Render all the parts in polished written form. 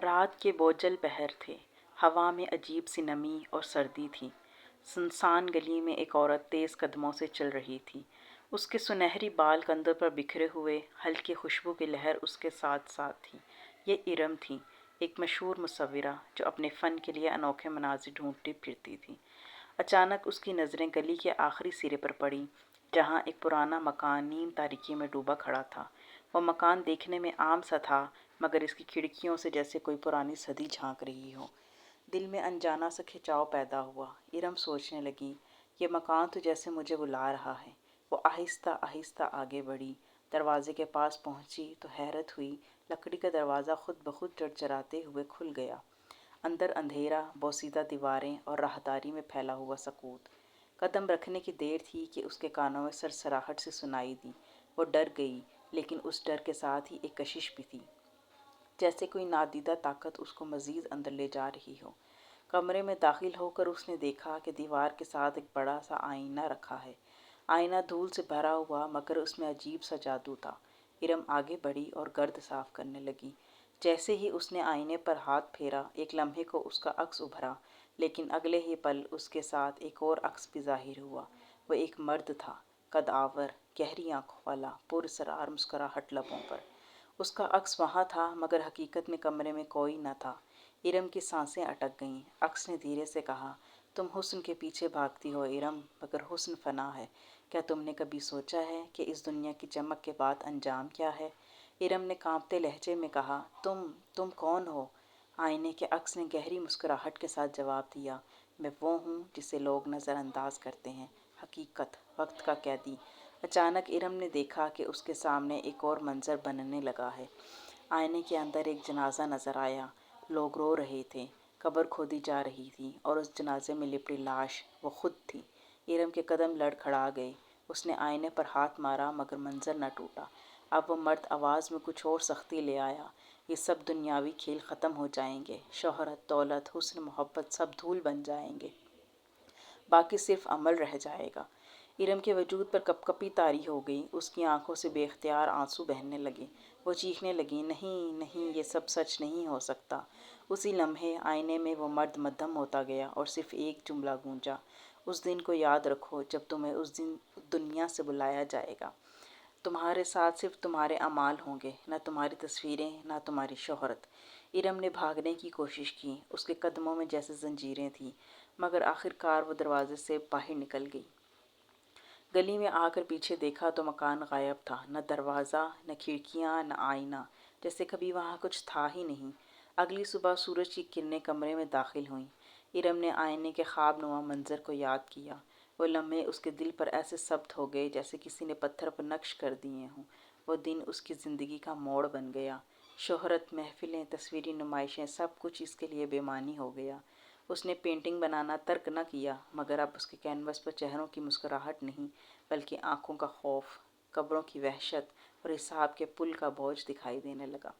رات کے بوجھل پہر تھے۔ ہوا میں عجیب سی نمی اور سردی تھی۔ سنسان گلی میں ایک عورت تیز قدموں سے چل رہی تھی۔ اس کے سنہری بال کندھوں پر بکھرے ہوئے، ہلکی خوشبو کی لہر اس کے ساتھ ساتھ تھی۔ یہ ارم تھی، ایک مشہور مصورہ جو اپنے فن کے لیے انوکھے مناظر ڈھونڈتی پھرتی تھی۔ اچانک اس کی نظریں گلی کے آخری سرے پر پڑیں، جہاں ایک پرانا مکان نیم تاریکی میں ڈوبا کھڑا تھا۔ وہ مکان دیکھنے میں عام سا تھا، مگر اس کی کھڑکیوں سے جیسے کوئی پرانی صدی جھانک رہی ہو۔ دل میں انجانا سا کھچاؤ پیدا ہوا۔ ارم سوچنے لگی، یہ مکان تو جیسے مجھے بلا رہا ہے۔ وہ آہستہ آہستہ آگے بڑھی، دروازے کے پاس پہنچی تو حیرت ہوئی، لکڑی کا دروازہ خود بخود چڑچڑاتے ہوئے کھل گیا۔ اندر اندھیرا، بوسیدہ دیواریں اور راہداری میں پھیلا ہوا سکوت۔ قدم رکھنے کی دیر تھی کہ اس کے کانوں میں سرسراہٹ سے سنائی دی۔ وہ ڈر گئی، لیکن اس ڈر کے ساتھ ہی ایک کشش بھی تھی، جیسے کوئی نادیدہ طاقت اس کو مزید اندر لے جا رہی ہو۔ کمرے میں داخل ہو کر اس نے دیکھا کہ دیوار کے ساتھ ایک بڑا سا آئینہ رکھا ہے۔ آئینہ دھول سے بھرا ہوا، مگر اس میں عجیب سا جادو تھا۔ ارم آگے بڑھی اور گرد صاف کرنے لگی۔ جیسے ہی اس نے آئینے پر ہاتھ پھیرا، ایک لمحے کو اس کا عکس ابھرا، لیکن اگلے ہی پل اس کے ساتھ ایک اور عکس بھی ظاہر ہوا۔ وہ ایک مرد تھا، قد آور، گہری آنکھوں والا، پراسرار مسکراہٹ لبوں پر۔ اس کا عکس وہاں تھا، مگر حقیقت میں کمرے میں کوئی نہ تھا۔ ارم کی سانسیں اٹک گئیں۔ عکس نے دھیرے سے کہا، تم حسن کے پیچھے بھاگتی ہو ارم، مگر حسن فنا ہے۔ کیا تم نے کبھی سوچا ہے کہ اس دنیا کی چمک کے بعد انجام کیا ہے؟ ارم نے کانپتے لہجے میں کہا، تم کون ہو؟ آئینے کے عکس نے گہری مسکراہٹ کے ساتھ جواب دیا، میں وہ ہوں جسے لوگ نظر انداز کرتے ہیں، حقیقت، وقت کا قیدی۔ اچانک ارم نے دیکھا کہ اس کے سامنے ایک اور منظر بننے لگا ہے۔ آئینے کے اندر ایک جنازہ نظر آیا۔ لوگ رو رہے تھے، قبر کھودی جا رہی تھی، اور اس جنازے میں لپٹی لاش وہ خود تھی۔ ارم کے قدم لڑکھڑا گئے۔ اس نے آئینے پر ہاتھ مارا، مگر منظر نہ ٹوٹا۔ اب وہ مرد آواز میں کچھ اور سختی لے آیا، یہ سب دنیاوی کھیل ختم ہو جائیں گے، شہرت، دولت، حسن، محبت سب دھول بن جائیں گے، باقی صرف عمل رہ جائے گا۔ ارم کے وجود پر کپ کپی طاری ہو گئی۔ اس کی آنکھوں سے بے اختیار آنسو بہنے لگے۔ وہ چیخنے لگی، نہیں نہیں، یہ سب سچ نہیں ہو سکتا۔ اسی لمحے آئینے میں وہ مرد مدھم ہوتا گیا اور صرف ایک جملہ گونجا، اس دن کو یاد رکھو جب تمہیں اس دن دنیا سے بلایا جائے گا۔ تمہارے ساتھ صرف تمہارے اعمال ہوں گے، نہ تمہاری تصویریں، نہ تمہاری شہرت۔ ارم نے بھاگنے کی کوشش کی، اس کے قدموں میں جیسے زنجیریں تھیں، مگر آخرکار وہ دروازے سے باہر نکل گئی۔ گلی میں آ کر پیچھے دیکھا تو مکان غائب تھا، نہ دروازہ، نہ کھڑکیاں، نہ آئینہ، جیسے کبھی وہاں کچھ تھا ہی نہیں۔ اگلی صبح سورج کی کرنیں کمرے میں داخل ہوئیں۔ ارم نے آئینے کے خواب نما منظر کو یاد کیا۔ وہ لمحے اس کے دل پر ایسے ثبت ہو گئے جیسے کسی نے پتھر پر نقش کر دیے ہوں۔ وہ دن اس کی زندگی کا موڑ بن گیا۔ شہرت، محفلیں، تصویری نمائشیں، سب کچھ اس کے لیے بے معنی ہو گیا۔ اس نے پینٹنگ بنانا ترک نہ کیا، مگر اب اس کے کینوس پر چہروں کی مسکراہٹ نہیں، بلکہ آنکھوں کا خوف، قبروں کی وحشت اور حساب کے پل کا بوجھ دکھائی دینے لگا۔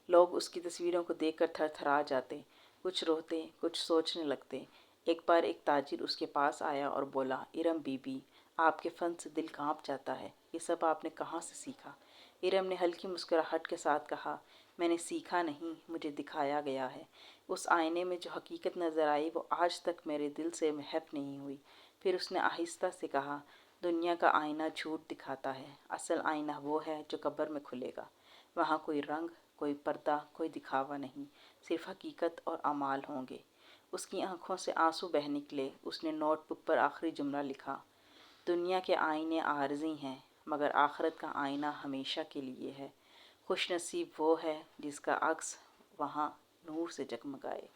لوگ اس کی تصویروں کو دیکھ کر تھر تھرا جاتے، کچھ روتے، کچھ سوچنے لگتے۔ ایک بار ایک تاجر اس کے پاس آیا اور بولا، ارم بی بی، آپ کے فن سے دل کانپ جاتا ہے، یہ سب آپ نے کہاں سے سیکھا؟ ارم نے ہلکی مسکراہٹ کے ساتھ کہا، میں نے سیکھا نہیں، مجھے دکھایا گیا ہے۔ اس آئینے میں جو حقیقت نظر آئی وہ آج تک میرے دل سے محو نہیں ہوئی۔ پھر اس نے آہستہ سے کہا، دنیا کا آئینہ جھوٹ دکھاتا ہے، اصل آئینہ وہ ہے جو قبر میں کھلے گا۔ وہاں کوئی رنگ، کوئی پردہ، کوئی دکھاوا نہیں، صرف حقیقت اور اعمال ہوں گے۔ اس کی آنکھوں سے آنسو بہہ نکلے۔ اس نے نوٹ بک پر آخری جملہ لکھا، دنیا کے آئینے عارضی ہیں، مگر آخرت کا آئینہ ہمیشہ کے لیے ہے۔ خوش نصیب وہ ہے جس کا عکس وہاں نور سے جگمگائے۔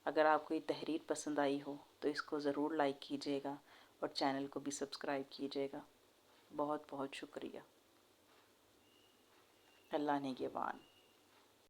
اگر آپ کو یہ تحریر پسند آئی ہو تو اس کو ضرور لائک کیجیے گا اور چینل کو بھی سبسکرائب کیجیے گا۔ بہت بہت شکریہ۔ اللہ نگہبان۔